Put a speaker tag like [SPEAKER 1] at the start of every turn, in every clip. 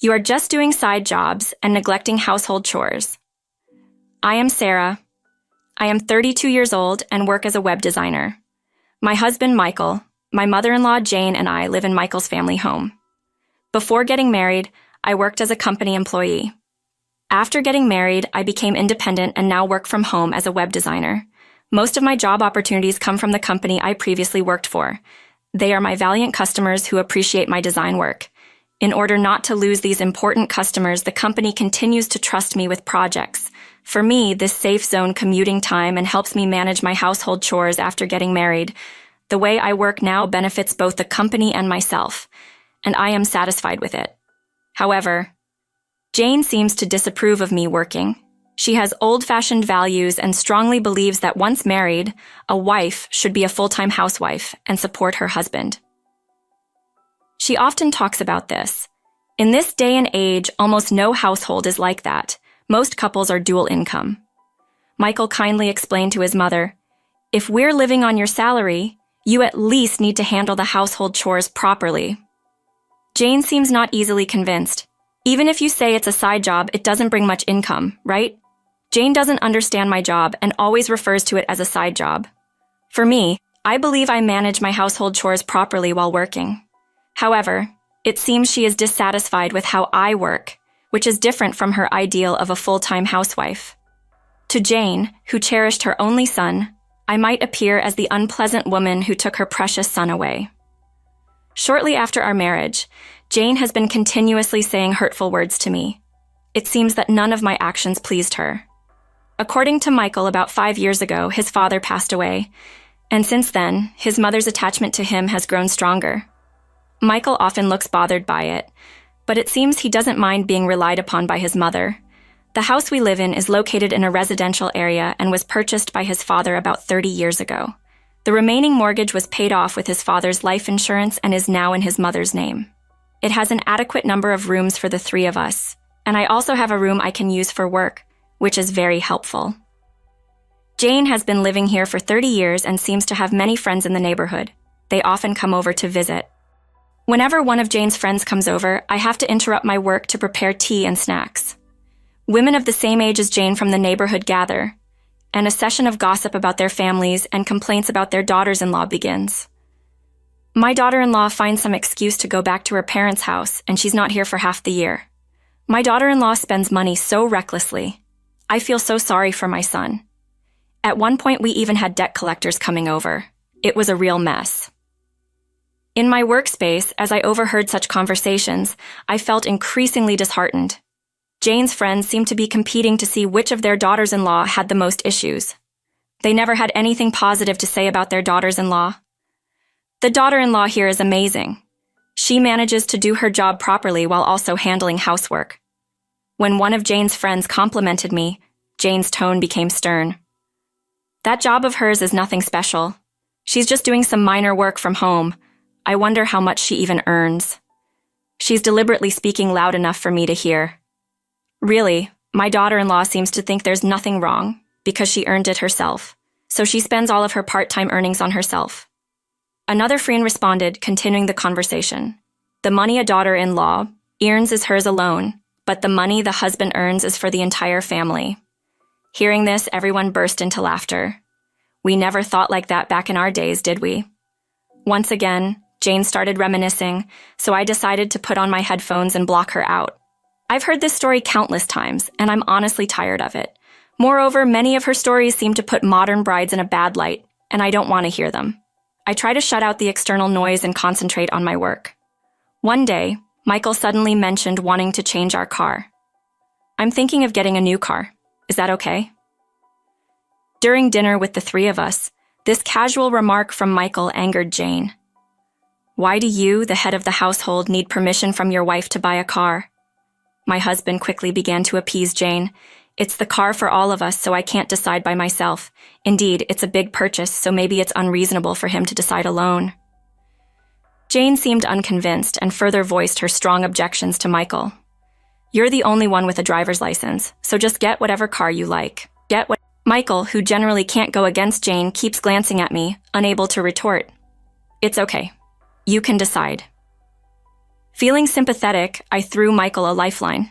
[SPEAKER 1] You are just doing side jobs and neglecting household chores. I am Sarah. I am 32 years old and work as a web designer. My husband, Michael, my mother-in-law, Jane, and I live in Michael's family home. Before getting married, I worked as a company employee. After getting married, I became independent and now work from home as a web designer. Most of my job opportunities come from the company I previously worked for. They are my valiant customers who appreciate my design work. In order not to lose these important customers, the company continues to trust me with projects. For me, this safe zone commuting time and helps me manage my household chores after getting married. The way I work now benefits both the company and myself, and I am satisfied with it. However, Jane seems to disapprove of me working. She has old-fashioned values and strongly believes that once married, a wife should be a full-time housewife and support her husband. She often talks about this. In this day and age, almost no household is like that. Most couples are dual income. Michael kindly explained to his mother, "If we're living on your salary, you at least need to handle the household chores properly." Jane seems not easily convinced. Even if you say it's a side job, it doesn't bring much income, right? Jane doesn't understand my job and always refers to it as a side job. For me, I believe I manage my household chores properly while working. However, it seems she is dissatisfied with how I work, which is different from her ideal of a full-time housewife. To Jane, who cherished her only son, I might appear as the unpleasant woman who took her precious son away. Shortly after our marriage, Jane has been continuously saying hurtful words to me. It seems that none of my actions pleased her. According to Michael, about 5 years ago, his father passed away, and since then, his mother's attachment to him has grown stronger. Michael often looks bothered by it, but it seems he doesn't mind being relied upon by his mother. The house we live in is located in a residential area and was purchased by his father about 30 years ago. The remaining mortgage was paid off with his father's life insurance and is now in his mother's name. It has an adequate number of rooms for the 3 of us, and I also have a room I can use for work, which is very helpful. Jane has been living here for 30 years and seems to have many friends in the neighborhood. They often come over to visit. Whenever one of Jane's friends comes over, I have to interrupt my work to prepare tea and snacks. Women of the same age as Jane from the neighborhood gather, and a session of gossip about their families and complaints about their daughters-in-law begins. My daughter-in-law finds some excuse to go back to her parents' house, and she's not here for half the year. My daughter-in-law spends money so recklessly. I feel so sorry for my son. At one point, we even had debt collectors coming over. It was a real mess. In my workspace, as I overheard such conversations, I felt increasingly disheartened. Jane's friends seemed to be competing to see which of their daughters-in-law had the most issues. They never had anything positive to say about their daughters-in-law. The daughter-in-law here is amazing. She manages to do her job properly while also handling housework. When one of Jane's friends complimented me, Jane's tone became stern. That job of hers is nothing special. She's just doing some minor work from home. I wonder how much she even earns. She's deliberately speaking loud enough for me to hear. Really, my daughter-in-law seems to think there's nothing wrong because she earned it herself, so she spends all of her part-time earnings on herself. Another friend responded, continuing the conversation. The money a daughter-in-law earns is hers alone, but the money the husband earns is for the entire family. Hearing this, everyone burst into laughter. We never thought like that back in our days, did we? Once again, Jane started reminiscing, so I decided to put on my headphones and block her out. I've heard this story countless times, and I'm honestly tired of it. Moreover, many of her stories seem to put modern brides in a bad light, and I don't want to hear them. I try to shut out the external noise and concentrate on my work. One day, Michael suddenly mentioned wanting to change our car. I'm thinking of getting a new car. Is that okay? During dinner with the 3 of us, this casual remark from Michael angered Jane. Why do you, the head of the household, need permission from your wife to buy a car? My husband quickly began to appease Jane. It's the car for all of us, so I can't decide by myself. Indeed, it's a big purchase, so maybe it's unreasonable for him to decide alone. Jane seemed unconvinced and further voiced her strong objections to Michael. You're the only one with a driver's license, so just get whatever car you like. Michael, who generally can't go against Jane, keeps glancing at me, unable to retort. It's okay. You can decide. Feeling sympathetic, I threw Michael a lifeline.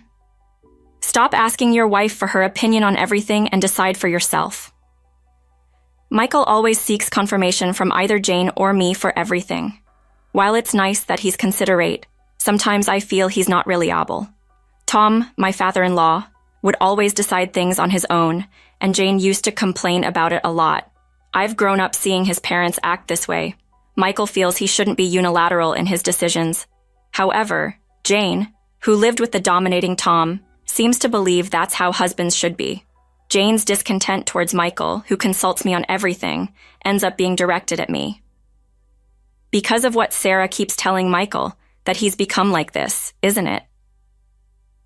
[SPEAKER 1] Stop asking your wife for her opinion on everything and decide for yourself. Michael always seeks confirmation from either Jane or me for everything. While it's nice that he's considerate, sometimes I feel he's not really able. Tom, my father-in-law, would always decide things on his own, and Jane used to complain about it a lot. I've grown up seeing his parents act this way. Michael feels he shouldn't be unilateral in his decisions. However, Jane, who lived with the dominating Tom, seems to believe that's how husbands should be. Jane's discontent towards Michael, who consults me on everything, ends up being directed at me. Because of what Sarah keeps telling Michael, that he's become like this, isn't it?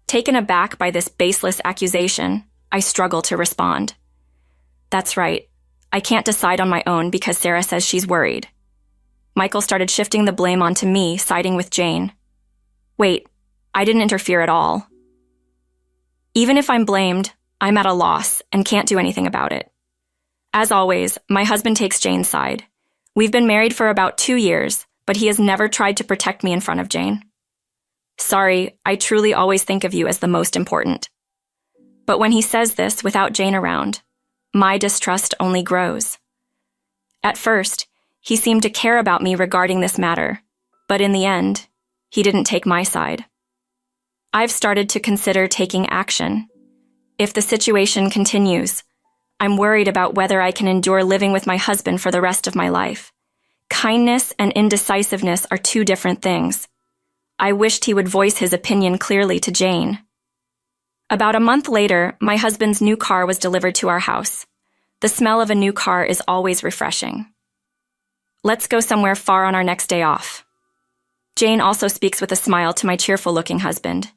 [SPEAKER 1] Taken aback by this baseless accusation, I struggle to respond. That's right. I can't decide on my own because Sarah says she's worried. Michael started shifting the blame onto me, siding with Jane. Wait, I didn't interfere at all. Even if I'm blamed, I'm at a loss and can't do anything about it. As always, my husband takes Jane's side. We've been married for about 2 years, but he has never tried to protect me in front of Jane. Sorry, I truly always think of you as the most important. But when he says this without Jane around, my distrust only grows. At first, he seemed to care about me regarding this matter, but in the end, he didn't take my side. I've started to consider taking action. If the situation continues, I'm worried about whether I can endure living with my husband for the rest of my life. Kindness and indecisiveness are two different things. I wished he would voice his opinion clearly to Jane. About a month later, my husband's new car was delivered to our house. The smell of a new car is always refreshing. Let's go somewhere far on our next day off. Jane also speaks with a smile to my cheerful-looking husband.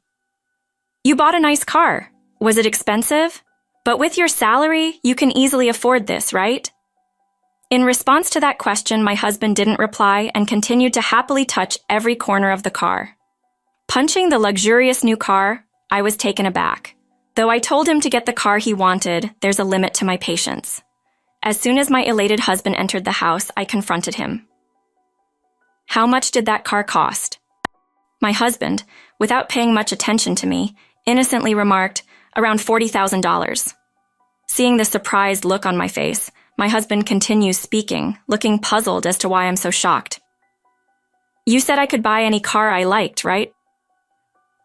[SPEAKER 1] You bought a nice car. Was it expensive? But with your salary, you can easily afford this, right? In response to that question, my husband didn't reply and continued to happily touch every corner of the car. Punching the luxurious new car, I was taken aback. Though I told him to get the car he wanted, there's a limit to my patience. As soon as my elated husband entered the house, I confronted him. How much did that car cost? My husband, without paying much attention to me, innocently remarked, around $40,000. Seeing the surprised look on my face, my husband continues speaking, looking puzzled as to why I'm so shocked. You said I could buy any car I liked, right?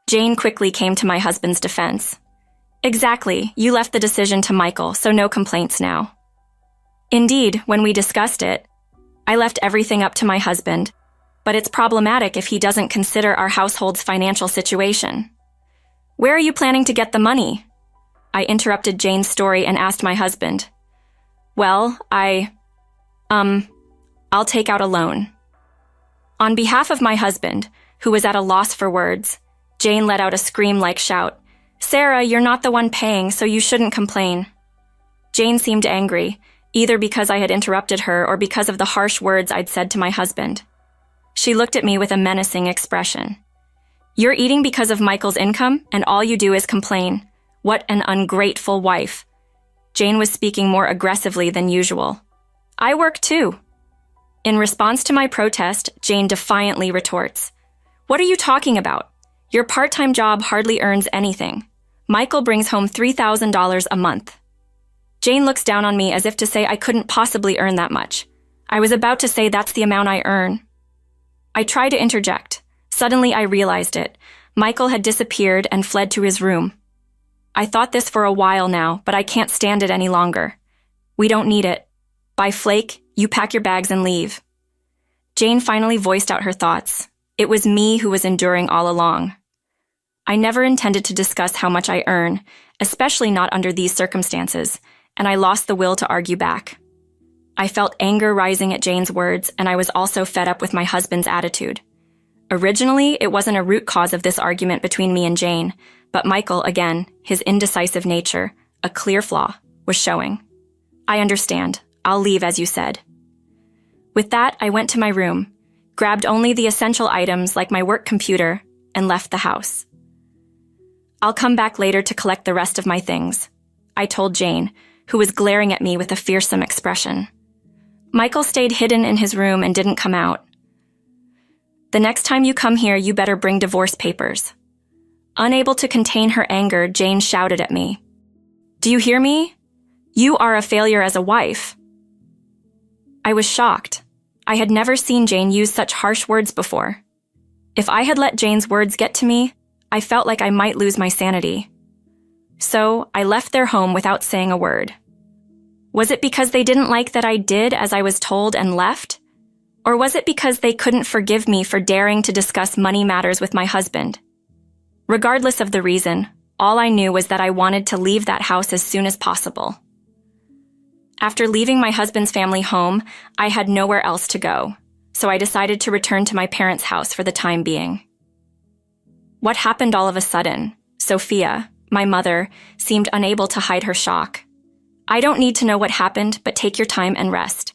[SPEAKER 1] Jane quickly came to my husband's defense. Exactly, you left the decision to Michael, so no complaints now. Indeed, when we discussed it, I left everything up to my husband, but it's problematic if he doesn't consider our household's financial situation. Where are you planning to get the money? I interrupted Jane's story and asked my husband. Well, I'll take out a loan. On behalf of my husband, who was at a loss for words, Jane let out a scream-like shout. Sarah, you're not the one paying, so you shouldn't complain. Jane seemed angry, either because I had interrupted her or because of the harsh words I'd said to my husband. She looked at me with a menacing expression. You're eating because of Michael's income, and all you do is complain. What an ungrateful wife. Jane was speaking more aggressively than usual. I work too. In response to my protest, Jane defiantly retorts. What are you talking about? Your part-time job hardly earns anything. Michael brings home $3,000 a month. Jane looks down on me as if to say I couldn't possibly earn that much. I was about to say that's the amount I earn. I try to interject. Suddenly I realized it. Michael had disappeared and fled to his room. I thought this for a while now, but I can't stand it any longer. We don't need it. By flake, you pack your bags and leave. Jane finally voiced out her thoughts. It was me who was enduring all along. I never intended to discuss how much I earn, especially not under these circumstances, and I lost the will to argue back. I felt anger rising at Jane's words, and I was also fed up with my husband's attitude. Originally, it wasn't a root cause of this argument between me and Jane, but Michael, again, his indecisive nature, a clear flaw, was showing. I understand. I'll leave, as you said. With that, I went to my room, grabbed only the essential items like my work computer, and left the house. I'll come back later to collect the rest of my things, I told Jane, who was glaring at me with a fearsome expression. Michael stayed hidden in his room and didn't come out. The next time you come here, you better bring divorce papers." Unable to contain her anger, Jane shouted at me. "Do you hear me? You are a failure as a wife." I was shocked. I had never seen Jane use such harsh words before. If I had let Jane's words get to me, I felt like I might lose my sanity. So I left their home without saying a word. Was it because they didn't like that I did as I was told and left? Or was it because they couldn't forgive me for daring to discuss money matters with my husband? Regardless of the reason, all I knew was that I wanted to leave that house as soon as possible. After leaving my husband's family home, I had nowhere else to go, so I decided to return to my parents' house for the time being. What happened all of a sudden? Sophia, my mother, seemed unable to hide her shock. "I don't need to know what happened, but take your time and rest."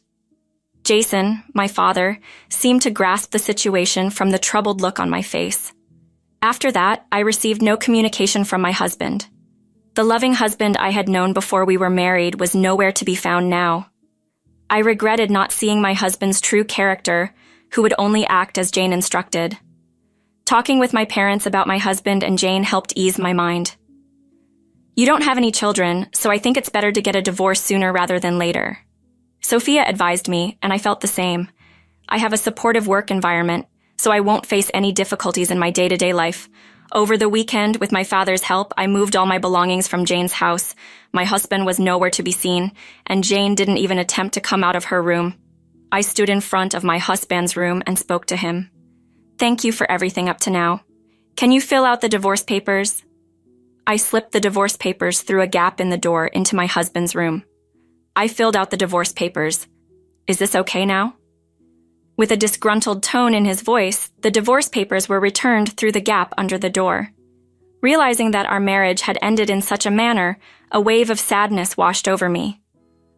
[SPEAKER 1] Jason, my father, seemed to grasp the situation from the troubled look on my face. After that, I received no communication from my husband. The loving husband I had known before we were married was nowhere to be found now. I regretted not seeing my husband's true character, who would only act as Jane instructed. Talking with my parents about my husband and Jane helped ease my mind. "You don't have any children, so I think it's better to get a divorce sooner rather than later," Sophia advised me, and I felt the same. I have a supportive work environment, so I won't face any difficulties in my day-to-day life. Over the weekend, with my father's help, I moved all my belongings from Jane's house. My husband was nowhere to be seen, and Jane didn't even attempt to come out of her room. I stood in front of my husband's room and spoke to him. "Thank you for everything up to now. Can you fill out the divorce papers?" I slipped the divorce papers through a gap in the door into my husband's room. I filled out the divorce papers. "Is this okay now?" With a disgruntled tone in his voice, the divorce papers were returned through the gap under the door. Realizing that our marriage had ended in such a manner, a wave of sadness washed over me.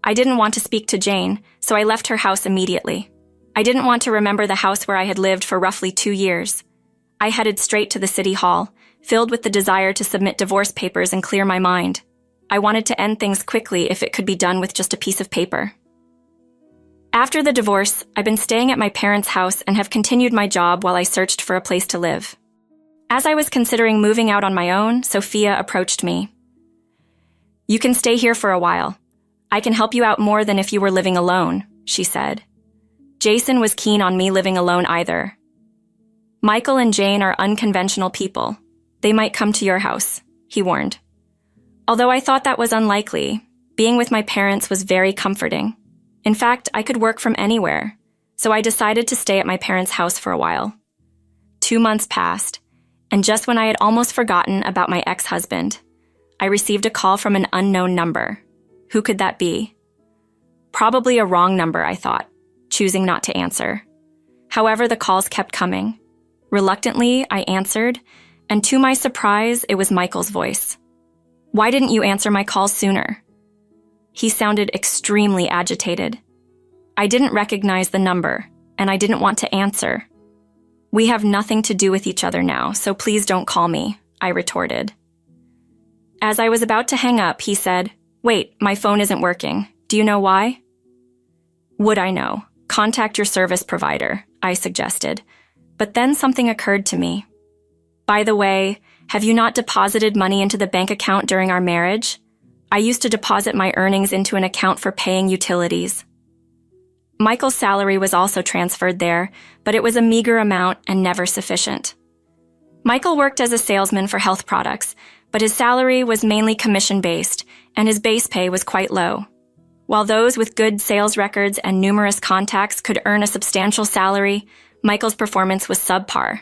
[SPEAKER 1] I didn't want to speak to Jane, so I left her house immediately. I didn't want to remember the house where I had lived for roughly 2 years. I headed straight to the city hall, filled with the desire to submit divorce papers and clear my mind. I wanted to end things quickly if it could be done with just a piece of paper. After the divorce, I've been staying at my parents' house and have continued my job while I searched for a place to live. As I was considering moving out on my own, Sophia approached me. "You can stay here for a while. I can help you out more than if you were living alone," she said. Jason was keen on me living alone either. "Michael and Jane are unconventional people. They might come to your house," he warned. Although I thought that was unlikely, being with my parents was very comforting. In fact, I could work from anywhere, so I decided to stay at my parents' house for a while. 2 months passed, and just when I had almost forgotten about my ex-husband, I received a call from an unknown number. Who could that be? Probably a wrong number, I thought, choosing not to answer. However, the calls kept coming. Reluctantly, I answered, and to my surprise, it was Michael's voice. "Why didn't you answer my calls sooner?" He sounded extremely agitated. I didn't recognize the number, and I didn't want to answer. "We have nothing to do with each other now, so please don't call me," I retorted. As I was about to hang up, he said, "Wait, my phone isn't working. Do you know why?" Would I know? Contact your service provider, I suggested. But then something occurred to me. "By the way, have you not deposited money into the bank account during our marriage? I used to deposit my earnings into an account for paying utilities." Michael's salary was also transferred there, but it was a meager amount and never sufficient. Michael worked as a salesman for health products, but his salary was mainly commission-based, and his base pay was quite low. While those with good sales records and numerous contacts could earn a substantial salary, Michael's performance was subpar.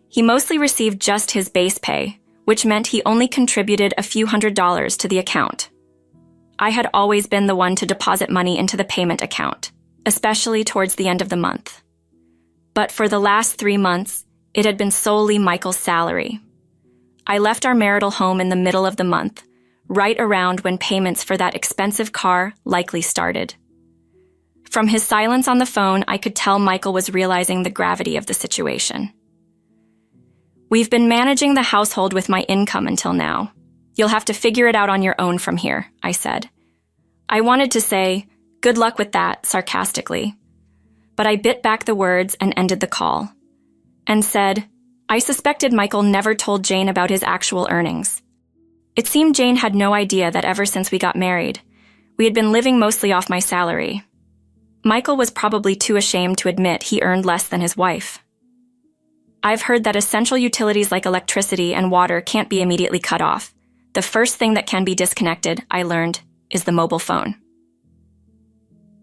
[SPEAKER 1] He mostly received just his base pay, which meant he only contributed a few $100s to the account. I had always been the one to deposit money into the payment account, especially towards the end of the month. But for the last 3 months, it had been solely Michael's salary. I left our marital home in the middle of the month, right around when payments for that expensive car likely started. From his silence on the phone, I could tell Michael was realizing the gravity of the situation. "We've been managing the household with my income until now. You'll have to figure it out on your own from here," I said. I wanted to say, "Good luck with that," sarcastically. But I bit back the words and ended the call. and said, "I suspected Michael never told Jane about his actual earnings." It seemed Jane had no idea that ever since we got married, we had been living mostly off my salary. Michael was probably too ashamed to admit he earned less than his wife. I've heard that essential utilities like electricity and water can't be immediately cut off. The first thing that can be disconnected, I learned, is the mobile phone.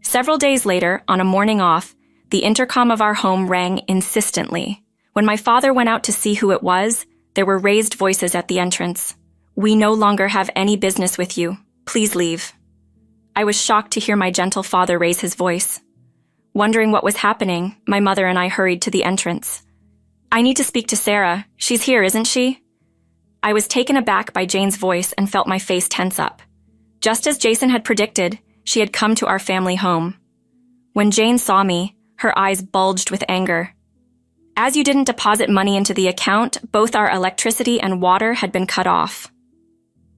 [SPEAKER 1] Several days later, on a morning off, the intercom of our home rang insistently. When my father went out to see who it was, there were raised voices at the entrance. "We no longer have any business with you. Please leave." I was shocked to hear my gentle father raise his voice. Wondering what was happening, my mother and I hurried to the entrance. "I need to speak to Sarah. She's here, isn't she?" I was taken aback by Jane's voice and felt my face tense up. Just as Jason had predicted, she had come to our family home. When Jane saw me, her eyes bulged with anger. "As you didn't deposit money into the account, both our electricity and water had been cut off."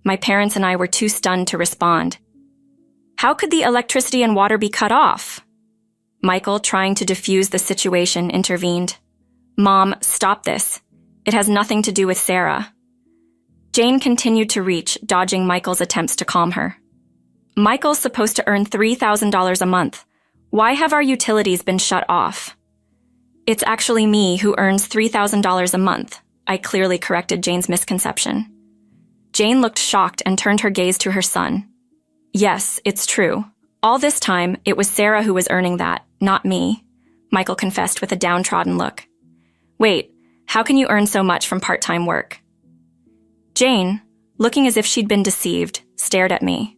[SPEAKER 1] My parents and I were too stunned to respond. "How could the electricity and water be cut off?" Michael, trying to defuse the situation, intervened. "Mom, stop this. It has nothing to do with Sarah." Jane continued to reach, dodging Michael's attempts to calm her. "Michael's supposed to earn $3,000 a month. Why have our utilities been shut off?" "It's actually me who earns $3,000 a month," I clearly corrected Jane's misconception. Jane looked shocked and turned her gaze to her son. "Yes, it's true. All this time, it was Sarah who was earning that, not me," Michael confessed with a downtrodden look. "Wait, how can you earn so much from part-time work?" Jane, looking as if she'd been deceived, stared at me.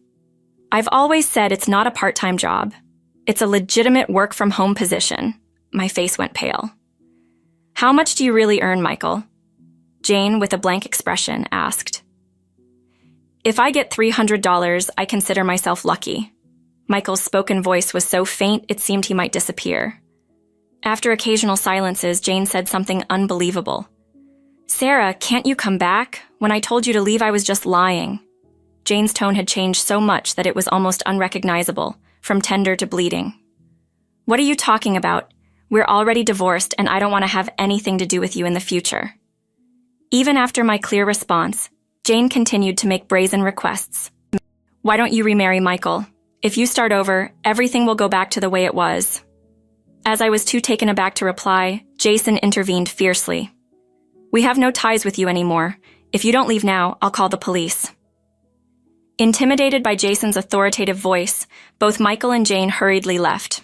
[SPEAKER 1] "I've always said it's not a part-time job. It's a legitimate work-from-home position." My face went pale. "How much do you really earn, Michael?" Jane, with a blank expression, asked. "If I get $300, I consider myself lucky." Michael's spoken voice was so faint it seemed he might disappear. After occasional silences, Jane said something unbelievable. "Sarah, can't you come back? When I told you to leave, I was just lying." Jane's tone had changed so much that it was almost unrecognizable, from tender to bleeding. "What are you talking about? We're already divorced, and I don't want to have anything to do with you in the future." Even after my clear response, Jane continued to make brazen requests. "Why don't you remarry Michael? If you start over, everything will go back to the way it was." As I was too taken aback to reply, Jason intervened fiercely. "We have no ties with you anymore. If you don't leave now, I'll call the police." Intimidated by Jason's authoritative voice, both Michael and Jane hurriedly left.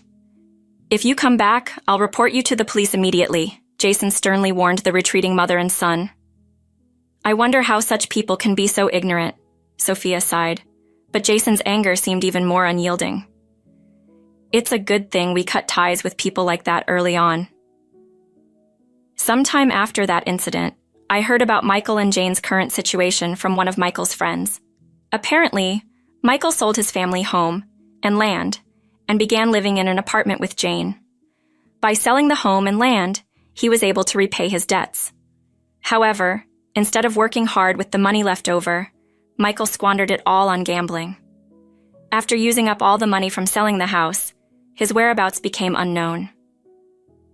[SPEAKER 1] "If you come back, I'll report you to the police immediately," Jason sternly warned the retreating mother and son. "I wonder how such people can be so ignorant," Sophia sighed, but Jason's anger seemed even more unyielding. "It's a good thing we cut ties with people like that early on." Sometime after that incident, I heard about Michael and Jane's current situation from one of Michael's friends. Apparently, Michael sold his family home and land and began living in an apartment with Jane. By selling the home and land, he was able to repay his debts. However, instead of working hard with the money left over, Michael squandered it all on gambling. After using up all the money from selling the house, his whereabouts became unknown.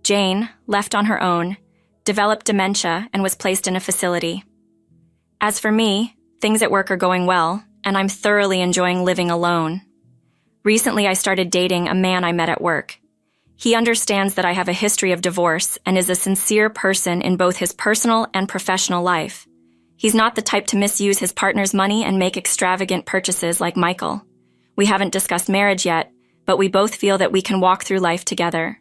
[SPEAKER 1] Jane, left on her own, developed dementia and was placed in a facility. As for me, things at work are going well, and I'm thoroughly enjoying living alone. Recently, I started dating a man I met at work. He understands that I have a history of divorce and is a sincere person in both his personal and professional life. He's not the type to misuse his partner's money and make extravagant purchases like Michael. We haven't discussed marriage yet, but we both feel that we can walk through life together.